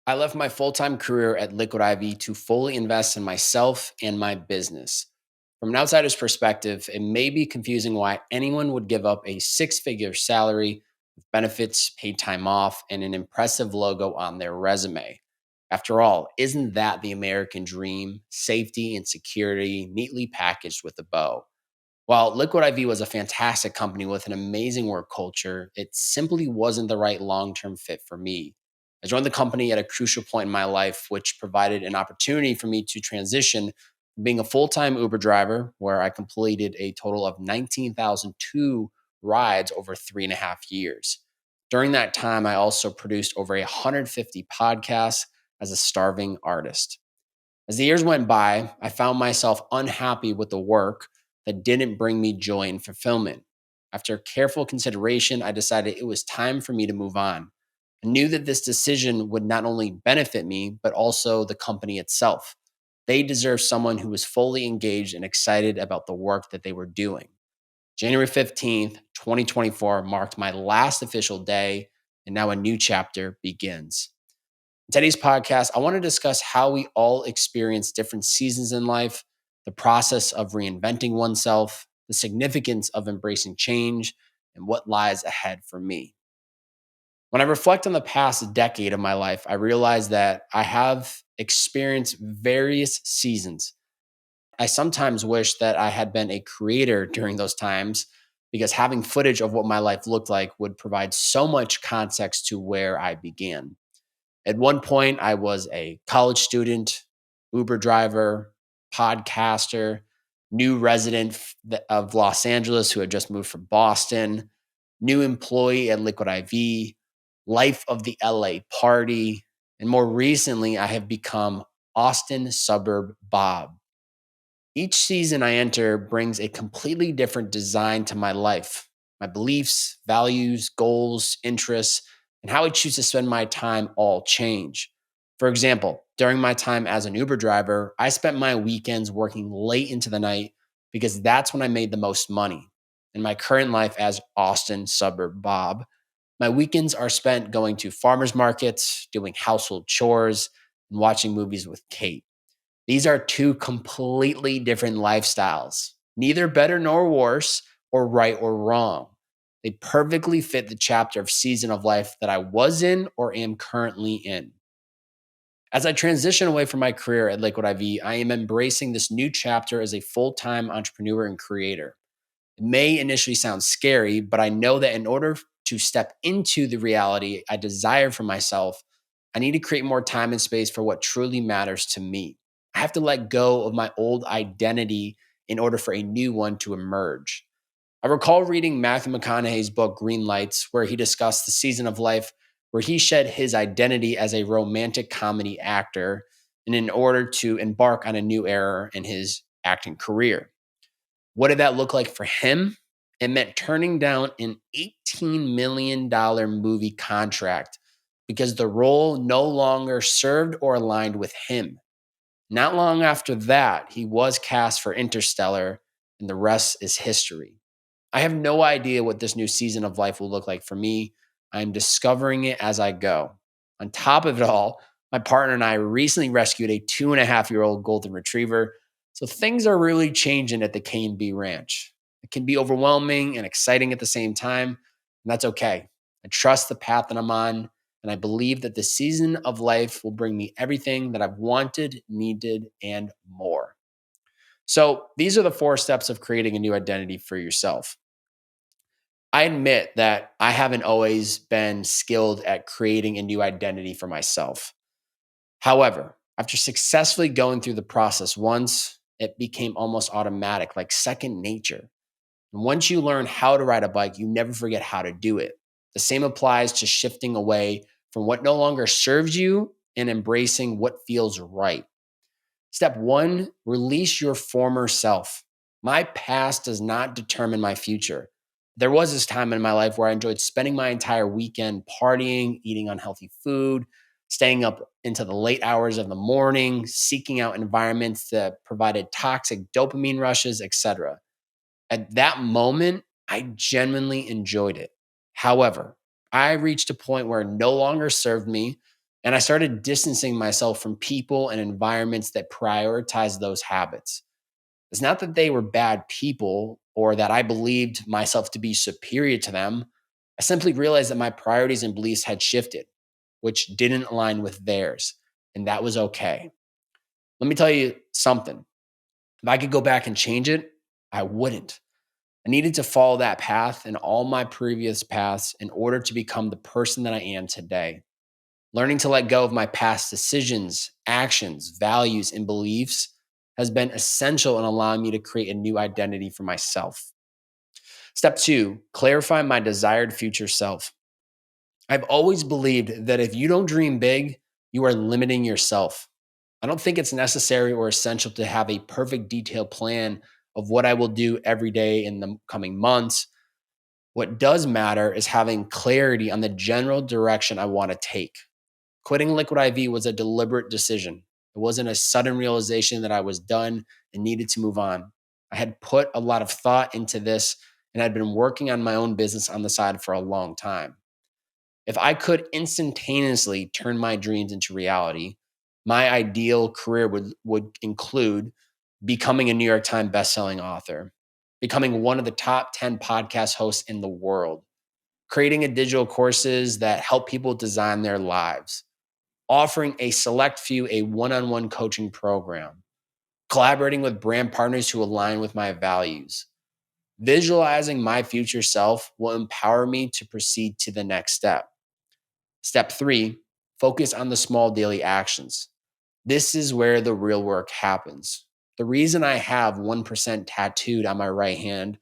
I left my full time career at Liquid IV to fully invest in myself and my business. From an outsider's perspective, it may be confusing why anyone would give up a six-figure salary with benefits, paid time off, and an impressive logo on their resume. After all, isn't that the American dream? Safety and security neatly packaged with a bow. While Liquid IV was a fantastic company with an amazing work culture, it simply wasn't the right long term fit for me. I joined the company at a crucial point in my life, which provided an opportunity for me to transition from being a full time Uber driver, where I completed a total of 19,002 rides over 3.5 years. During that time, I also produced over 150 podcasts as a starving artist. As the years went by, I found myself unhappy with the work that didn't bring me joy and fulfillment. After careful consideration, I decided it was time for me to move on. I knew that this decision would not only benefit me, but also the company itself. They deserve someone who was fully engaged and excited about the work that they were doing. January 15th, 2024 marked my last official day, and now a new chapter begins. In today's podcast, I want to discuss how we all experience different seasons in life, the process of reinventing oneself, the significance of embracing change, and what lies ahead for me. When I reflect on the past decade of my life, I realize that I have experienced various seasons. I sometimes wish that I had been a creator during those times because having footage of what my life looked like would provide so much context to where I began. At one point, I was a college student, Uber driver, podcaster, new resident of Los Angeles who had just moved from Boston, new employee at Liquid IV, life of the LA party, and more recently, I have become Austin suburb Bob. Each season I enter brings a completely different design to my life. My beliefs, values, goals, interests, and how I choose to spend my time all change. For example, during my time as an Uber driver, I spent my weekends working late into the night because that's when I made the most money. In my current life as Austin suburb Bob, my weekends are spent going to farmers markets, doing household chores, and watching movies with Kate. These are two completely different lifestyles, neither better nor worse, or right or wrong. They perfectly fit the chapter of season of life that I was in or am currently in. As I transition away from my career at Liquid IV, I am embracing this new chapter as a full time entrepreneur and creator. It may initially sound scary, but I know that in order to step into the reality I desire for myself, I need to create more time and space for what truly matters to me. I have to let go of my old identity in order for a new one to emerge. I recall reading Matthew McConaughey's book Green Lights, where he discussed the season of life where he shed his identity as a romantic comedy actor and in order to embark on a new era in his acting career. What did that look like for him? It meant turning down an $18 million movie contract because the role no longer served or aligned with him. Not long after that, he was cast for Interstellar, and the rest is history. I have no idea what this new season of life will look like for me. I'm discovering it as I go. On top of it all, my partner and I recently rescued a 2.5-year-old golden retriever. So things are really changing at the K&B Ranch. It can be overwhelming and exciting at the same time, and that's okay. I trust the path that I'm on, and I believe that the season of life will bring me everything that I've wanted, needed, and more. So these are the 4 steps of creating a new identity for yourself. I admit that I haven't always been skilled at creating a new identity for myself. However, after successfully going through the process once, it became almost automatic, like second nature. And once you learn how to ride a bike, you never forget how to do it. The same applies to shifting away from what no longer serves you and embracing what feels right. Step 1, release your former self. My past does not determine my future. There was this time in my life where I enjoyed spending my entire weekend partying, eating unhealthy food, staying up into the late hours of the morning, seeking out environments that provided toxic dopamine rushes, etc. At that moment, I genuinely enjoyed it. However, I reached a point where it no longer served me, And I started distancing myself from people and environments that prioritize those habits. It's not that they were bad people or that I believed myself to be superior to them. I simply realized that my priorities and beliefs had shifted, which didn't align with theirs. And that was okay. Let me tell you something. If I could go back and change it, I wouldn't. I needed to follow that path and all my previous paths in order to become the person that I am today. Learning to let go of my past decisions, actions, values, and beliefs has been essential in allowing me to create a new identity for myself. Step two, clarify my desired future self. I've always believed that if you don't dream big, you are limiting yourself. I don't think it's necessary or essential to have a perfect detailed plan of what I will do every day in the coming months. What does matter is having clarity on the general direction I want to take. Quitting Liquid IV was a deliberate decision. It wasn't a sudden realization that I was done and needed to move on. I had put a lot of thought into this and had been working on my own business on the side for a long time. If I could instantaneously turn my dreams into reality, my ideal career would include becoming a New York Times bestselling author, becoming one of the top 10 podcast hosts in the world, creating a digital courses that help people design their lives, offering a select few a one-on-one coaching program, collaborating with brand partners who align with my values. Visualizing my future self will empower me to proceed to the next step. Step three, focus on the small daily actions. This is where the real work happens. The reason I have 1% tattooed on my right hand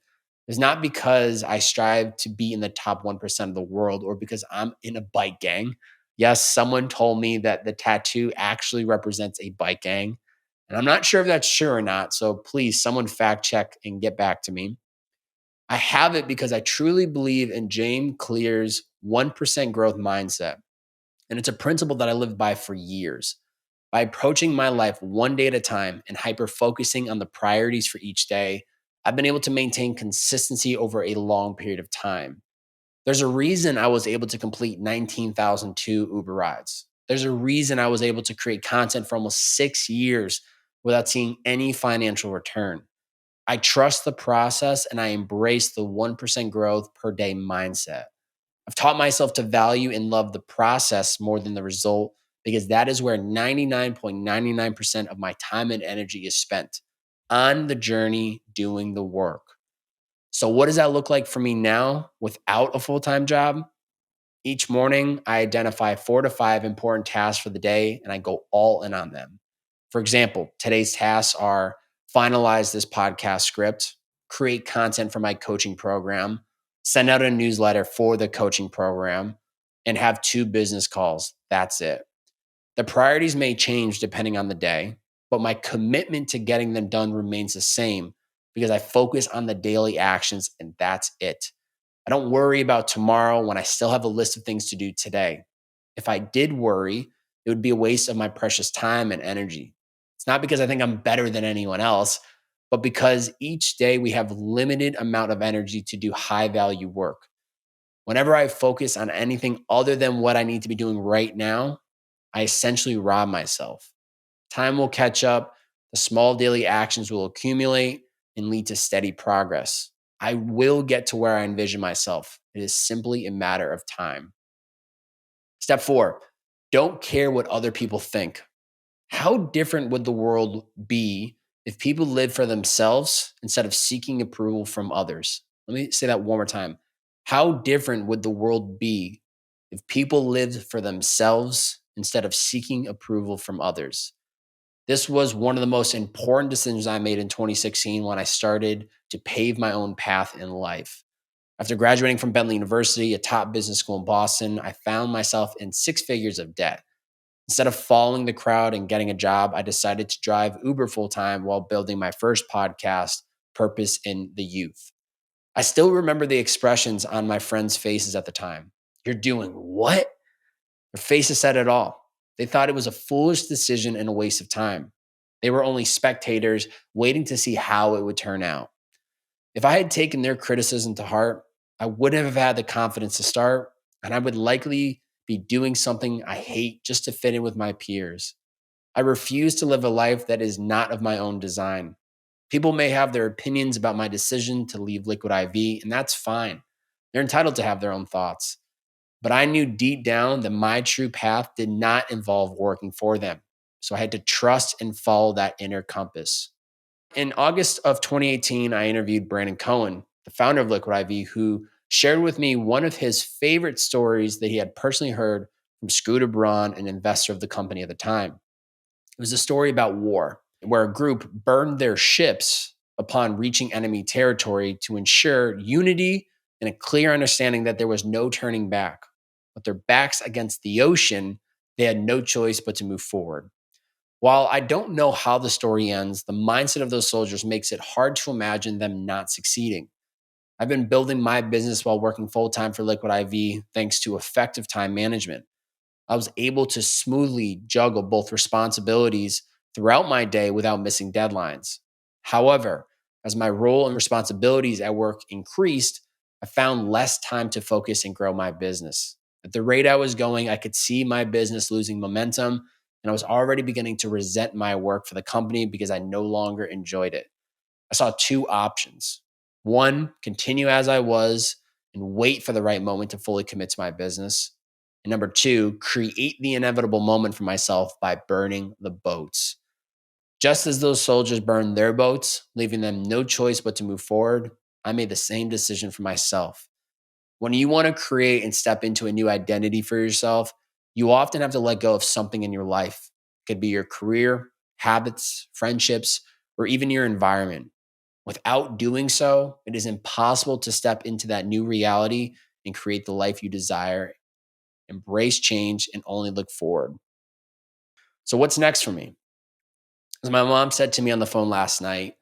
is not because I strive to be in the top 1% of the world or because I'm in a bike gang. Yes, someone told me that the tattoo actually represents a bike gang. And I'm not sure if that's true or not. So please, someone fact check and get back to me. I have it because I truly believe in James Clear's 1% growth mindset. And it's a principle that I lived by for years. By approaching my life one day at a time and hyper focusing on the priorities for each day, I've been able to maintain consistency over a long period of time. There's a reason I was able to complete 19,002 Uber rides. There's a reason I was able to create content for almost 6 years without seeing any financial return. I trust the process and I embrace the 1% growth per day mindset. I've taught myself to value and love the process more than the result because that is where 99.99% of my time and energy is spent on the journey doing the work. So, what does that look like for me now without a full time job? Each morning, I identify 4 to 5 important tasks for the day and I go all in on them. For example, today's tasks are finalize this podcast script, create content for my coaching program, send out a newsletter for the coaching program, and have 2 business calls. That's it. The priorities may change depending on the day, but my commitment to getting them done remains the same because I focus on the daily actions and that's it. I don't worry about tomorrow when I still have a list of things to do today. If I did worry, it would be a waste of my precious time and energy. It's not because I think I'm better than anyone else, but because each day we have limited amount of energy to do high value work. Whenever I focus on anything other than what I need to be doing right now, I essentially rob myself. Time will catch up, the small daily actions will accumulate and lead to steady progress. I will get to where I envision myself. It is simply a matter of time. Step four, don't care what other people think. How different would the world be if people lived for themselves instead of seeking approval from others? Let me say that one more time. How different would the world be if people lived for themselves instead of seeking approval from others? This was one of the most important decisions I made in 2016 when I started to pave my own path in life. After graduating from Bentley University, a top business school in Boston, I found myself in 6 figures of debt. Instead of following the crowd and getting a job, I decided to drive Uber full time while building my first podcast, Purpose in the Youth. I still remember the expressions on my friends' faces at the time. You're doing what? Their faces said it all. They thought it was a foolish decision and a waste of time. They were only spectators waiting to see how it would turn out. If I had taken their criticism to heart, I wouldn't have had the confidence to start, and I would likely be doing something I hate just to fit in with my peers. I refuse to live a life that is not of my own design. People may have their opinions about my decision to leave Liquid IV, and that's fine. They're entitled to have their own thoughts. But I knew deep down that my true path did not involve working for them. So I had to trust and follow that inner compass. In August of 2018, I interviewed Brandon Cohen, the founder of Liquid IV, who shared with me one of his favorite stories that he had personally heard from Scooter Braun, an investor of the company at the time. It was a story about war, where a group burned their ships upon reaching enemy territory to ensure unity and a clear understanding that there was no turning back. With their backs against the ocean, they had no choice but to move forward. While I don't know how the story ends, the mindset of those soldiers makes it hard to imagine them not succeeding. I've been building my business while working full time for Liquid IV thanks to effective time management. I was able to smoothly juggle both responsibilities throughout my day without missing deadlines. However, as my role and responsibilities at work increased, I found less time to focus and grow my business. At the rate I was going, I could see my business losing momentum, and I was already beginning to resent my work for the company because I no longer enjoyed it. I saw two options. One, continue as I was and wait for the right moment to fully commit to my business. And number two, create the inevitable moment for myself by burning the boats. Just as those soldiers burned their boats, leaving them no choice but to move forward, I made the same decision for myself. When you want to create and step into a new identity for yourself, you often have to let go of something in your life. It could be your career, habits, friendships, or even your environment. Without doing so, it is impossible to step into that new reality and create the life you desire, embrace change, and only look forward. So, what's next for me? As my mom said to me on the phone last night,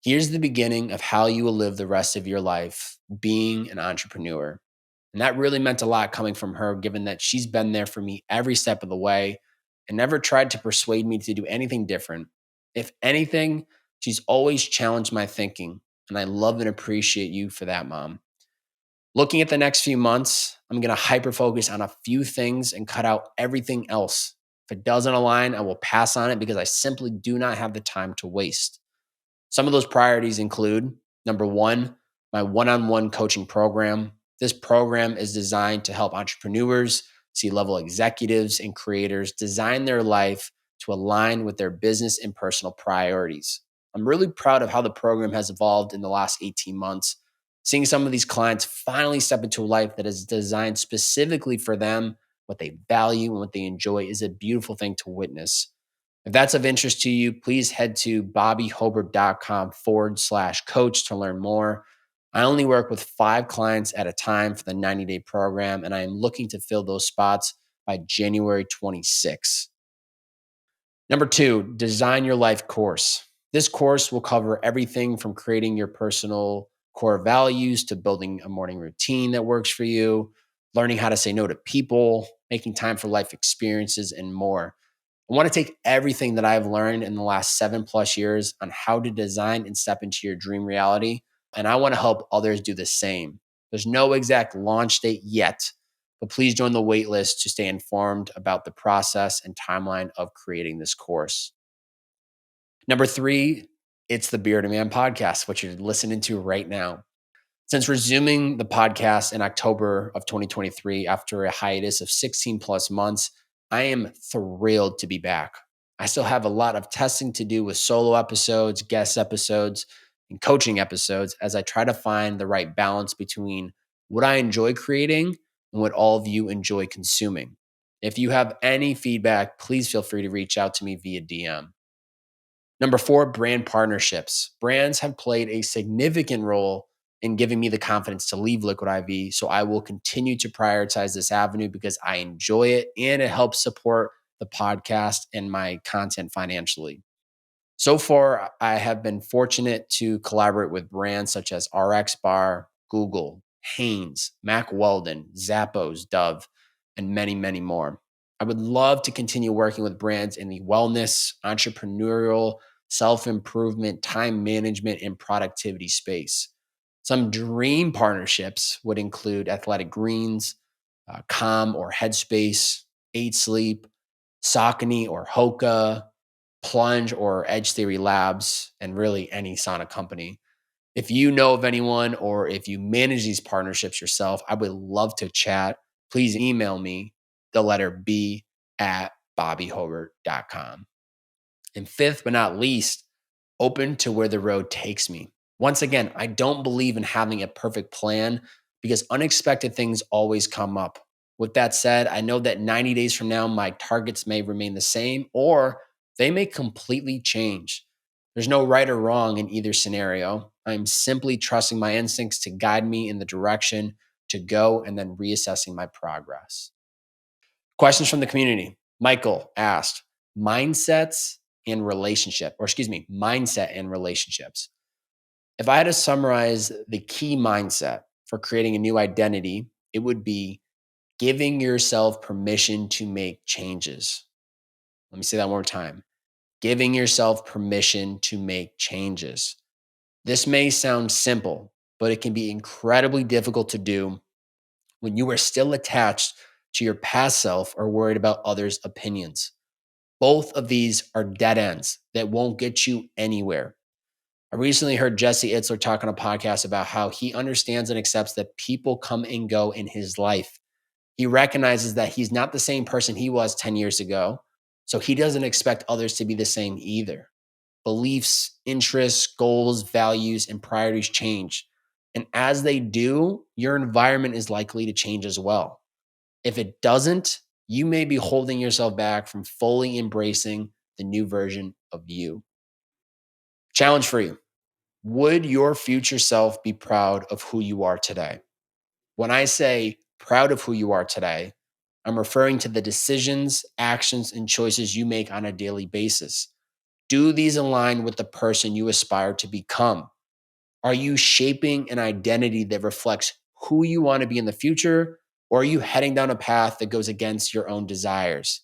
here's the beginning of how you will live the rest of your life being an entrepreneur. And that really meant a lot coming from her, given that she's been there for me every step of the way and never tried to persuade me to do anything different. If anything, she's always challenged my thinking. And I love and appreciate you for that, Mom. Looking at the next few months, I'm going to hyper focus on a few things and cut out everything else. If it doesn't align, I will pass on it because I simply do not have the time to waste. Some of those priorities include number one, my one on one coaching program. This program is designed to help entrepreneurs, C-level executives, and creators design their life to align with their business and personal priorities. I'm really proud of how the program has evolved in the last 18 months. Seeing some of these clients finally step into a life that is designed specifically for them, what they value, and what they enjoy is a beautiful thing to witness. If that's of interest to you, please head to bobbyhobert.com/coach to learn more. I only work with 5 clients at a time for the 90-day program, and I am looking to fill those spots by January 26. Number two, design your life course. This course will cover everything from creating your personal core values to building a morning routine that works for you, learning how to say no to people, making time for life experiences, and more. I want to take everything that I've learned in the last 7+ years on how to design and step into your dream reality. And I want to help others do the same. There's no exact launch date yet, but please join the wait list to stay informed about the process and timeline of creating this course. Number three, it's the Bearded Man podcast, which you're listening to right now. Since resuming the podcast in October of 2023 after a hiatus of 16+ months, I am thrilled to be back. I still have a lot of testing to do with solo episodes, guest episodes, and coaching episodes as I try to find the right balance between what I enjoy creating and what all of you enjoy consuming. If you have any feedback, please feel free to reach out to me via DM. Number four, brand partnerships. Brands have played a significant role in giving me the confidence to leave Liquid IV. So I will continue to prioritize this avenue because I enjoy it and it helps support the podcast and my content financially. So far, I have been fortunate to collaborate with brands such as RX Bar, Google, Hanes, Mac Weldon, Zappos, Dove, and many, many more. I would love to continue working with brands in the wellness, entrepreneurial, self improvement, time management, and productivity space. Some dream partnerships would include Athletic Greens, Calm or Headspace, 8 Sleep, Saucony or Hoka, Plunge or Edge Theory Labs, and really any sauna company. If you know of anyone or if you manage these partnerships yourself, I would love to chat. Please email me the letter B at bobbyhobert.com. And fifth but not least, open to where the road takes me. Once again, I don't believe in having a perfect plan because unexpected things always come up. With that said, I know that 90 days from now, my targets may remain the same or they may completely change. There's no right or wrong in either scenario. I'm simply trusting my instincts to guide me in the direction to go and then reassessing my progress. Questions from the community. Michael asked, mindsets and relationship, or excuse me, mindset and relationships. If I had to summarize the key mindset for creating a new identity, it would be giving yourself permission to make changes. Let me say that one more time. Giving yourself permission to make changes. This may sound simple, but it can be incredibly difficult to do when you are still attached to your past self or worried about others' opinions. Both of these are dead ends that won't get you anywhere. I recently heard Jesse Itzler talk on a podcast about how he understands and accepts that people come and go in his life. He recognizes that he's not the same person he was 10 years ago, so he doesn't expect others to be the same either. Beliefs, interests, goals, values, and priorities change. And as they do, your environment is likely to change as well. If it doesn't, you may be holding yourself back from fully embracing the new version of you. Challenge for you. Would your future self be proud of who you are today? When I say proud of who you are today, I'm referring to the decisions, actions, and choices you make on a daily basis. Do these align with the person you aspire to become? Are you shaping an identity that reflects who you want to be in the future, or are you heading down a path that goes against your own desires?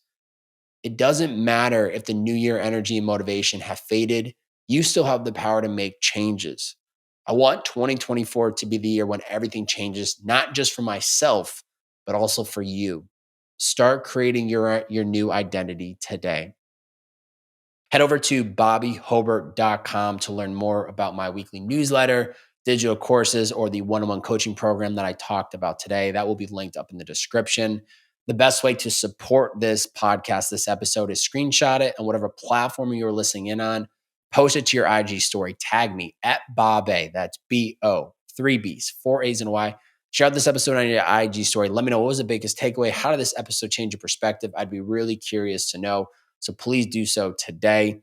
It doesn't matter if the new year energy and motivation have faded, you still have the power to make changes. I want 2024 to be the year when everything changes, not just for myself, but also for you. Start creating your new identity today. Head over to bobbyhobert.com to learn more about my weekly newsletter, digital courses, or the one-on-one coaching program that I talked about today. That will be linked up in the description. The best way to support this podcast, this episode, is screenshot it on whatever platform you're listening in on. Post it to your IG story. Tag me at Bob A. That's B-O, 3 B's, 4 A's and Y. Share this episode on your IG story. Let me know what was the biggest takeaway. How did this episode change your perspective? I'd be really curious to know. So please do so today.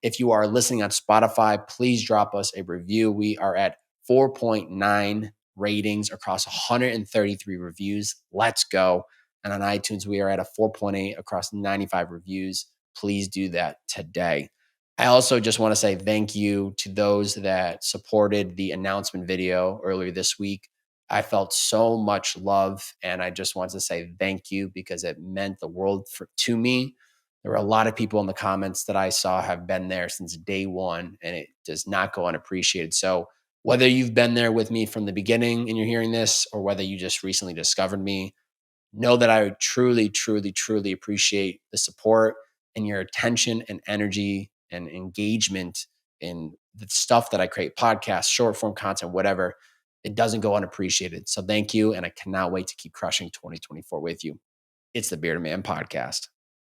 If you are listening on Spotify, please drop us a review. We are at 4.9 ratings across 133 reviews. Let's go. And on iTunes, we are at a 4.8 across 95 reviews. Please do that today. I also just want to say thank you to those that supported the announcement video earlier this week. I felt so much love, and I just want to say thank you because it meant the world to me. There were a lot of people in the comments that I saw have been there since day one, and it does not go unappreciated. So whether you've been there with me from the beginning and you're hearing this, or whether you just recently discovered me, know that I truly, truly, truly appreciate the support and your attention and energy and engagement in the stuff that I create, podcasts, short form content, whatever. It doesn't go unappreciated. So thank you. And I cannot wait to keep crushing 2024 with you. It's the Bearded Man Podcast.